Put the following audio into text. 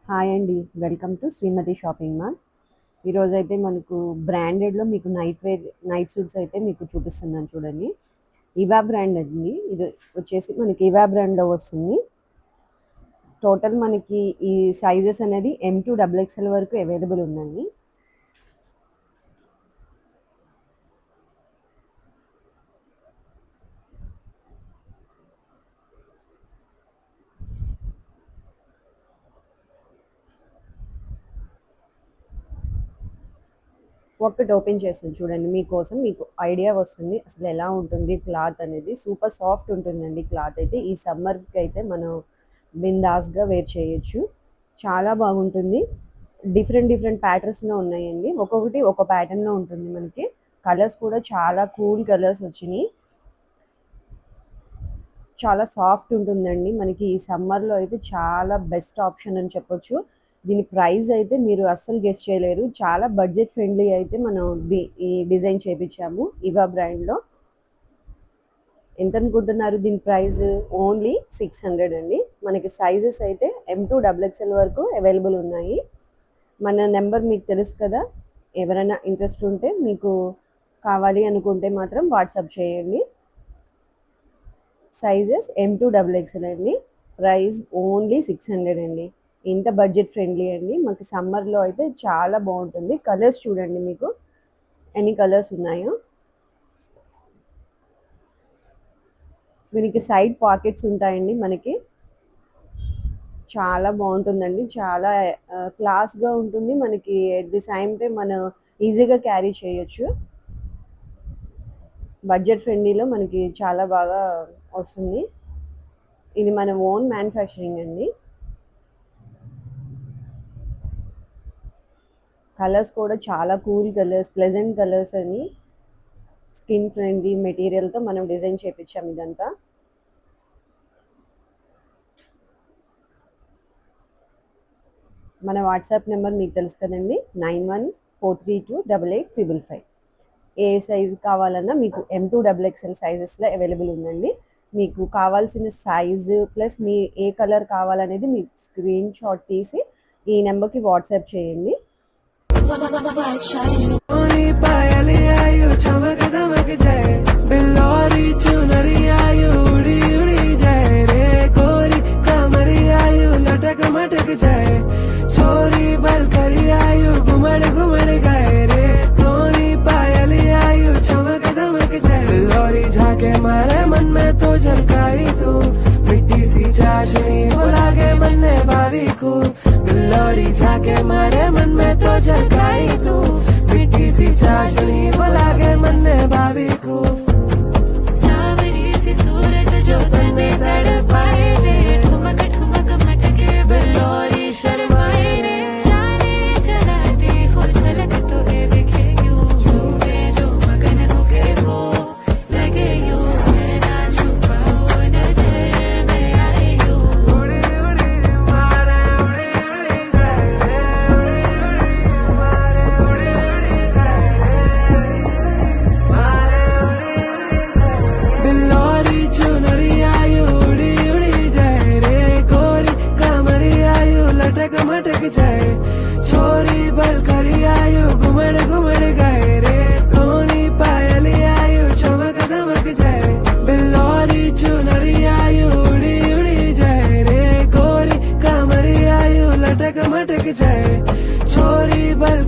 Hi అండి. Welcome to Shrimati shopping mall. ఈరోజైతే మనకు బ్రాండెడ్‌లో మీకు నైట్ సూట్స్ అయితే మీకు చూపిస్తున్నాను చూడండి. ఇవా బ్రాండ్ అండి. ఇది వచ్చేసి మనకి ఇవా బ్రాండ్‌లో వస్తుంది. టోటల్ మనకి ఈ సైజెస్ అనేది M2 డబుల్ ఎక్స్ఎల్ వరకు అవైలబుల్ ఉన్నాయి. ఒక్కటి ఓపెన్ చేస్తాను చూడండి మీకోసం. మీకు ఐడియా వస్తుంది అసలు ఎలా ఉంటుంది క్లాత్ అనేది. సూపర్ సాఫ్ట్ ఉంటుందండి క్లాత్ అయితే. ఈ సమ్మర్‌కి అయితే మనం బిందాస్‌గా వేర్ చేయొచ్చు. చాలా బాగుంటుంది. డిఫరెంట్ డిఫరెంట్ ప్యాటర్న్స్‌లో ఉన్నాయండి. ఒక్కొక్కటి ఒక ప్యాటర్న్‌లో ఉంటుంది మనకి. కలర్స్ కూడా చాలా కూల్ కలర్స్ వచ్చినియి. చాలా సాఫ్ట్ ఉంటుందండి. మనకి ఈ సమ్మర్‌లో అయితే చాలా బెస్ట్ ఆప్షన్ అని చెప్పొచ్చు. దీని ప్రైస్ అయితే మీరు అస్సలు గెస్ చేయలేరు. చాలా బడ్జెట్ ఫ్రెండ్లీ అయితే మనం ఈ డిజైన్ చేపించాము ఇవా బ్రాండ్‌లో. ఎంత అనుకుంటున్నారు దీని ప్రైస్? ఓన్లీ 600 అండి. మనకి సైజెస్ అయితే M2 డబుల్ ఎక్స్ఎల్ వరకు అవైలబుల్ ఉన్నాయి. మన నెంబర్ మీకు తెలుసు కదా. ఎవరైనా ఇంట్రెస్ట్ ఉంటే మీకు కావాలి అనుకుంటే మాత్రం వాట్సాప్ చేయండి. సైజెస్ M2 డబుల్ ఎక్స్ఎల్ అండి. ప్రైస్ ఓన్లీ 600 అండి. ఇంత బడ్జెట్ ఫ్రెండ్లీ అండి. మనకి సమ్మర్‌లో అయితే చాలా బాగుంటుంది. కలర్స్ చూడండి మీకు ఎన్ని కలర్స్ ఉన్నాయో. దీనికి సైడ్ పాకెట్స్ ఉంటాయండి మనకి. చాలా బాగుంటుందండి. చాలా క్లాస్‌గా ఉంటుంది. మనకి ఎట్ ది సేమ్ టైమ్ మనం ఈజీగా క్యారీ చేయొచ్చు. బడ్జెట్ ఫ్రెండ్లీలో మనకి చాలా బాగా వస్తుంది. ఇది మన ఓన్ మ్యానుఫ్యాక్చరింగ్ అండి. కలర్స్ కూడా చాలా కూల్ కలర్స్, ప్లెజెంట్ కలర్స్ అని స్కిన్ ఫ్రెండ్లీ మెటీరియల్‌తో మనం డిజైన్ చేపించాం ఇదంతా. మన వాట్సాప్ నెంబర్ మీకు తెలుసు కదండి. 9143288555. ఏ సైజు కావాలన్నా మీకు M2 డబుల్ ఎక్స్ఎల్ సైజెస్లో అవైలబుల్ ఉందండి. మీకు కావాల్సిన సైజు ప్లస్ మీ ఏ కలర్ కావాలనేది మీకు స్క్రీన్ షాట్ తీసి ఈ నెంబర్కి వాట్సాప్ చేయండి. मारे मन में तो झलकाई तू मिट्टी सी चाशनी वो लागे मन ने भावी को गुल्लोरी झाके मारे मन में तो झलकाई तू मिट्टी सी चाशनी वो लागे मन ने भावी को सावरी सी सूरत जो तने तड़पाए रे ठुमक ठुमक मटके बिल्लोरी शर्माए रे जाने चलाते हो झलक तो है दिखे यूं झूमे जो मगन होके वो लगे यूं ना छुपाओ नजर में आए यूं बिल्लोरी चुनरी आयु उड़ी उड़ी जाए रे गोरी कमरी आयु लटक मटक जाए छोरी बल करी आयु घुमड़ घुमड़ गए रे सोनी पायली आयु चमक दमक जाए बिल्लोरी चुनरी आयु उड़ी उड़ी जाए रे गोरी कमरी आयु लटक मटक जाए छोरी बल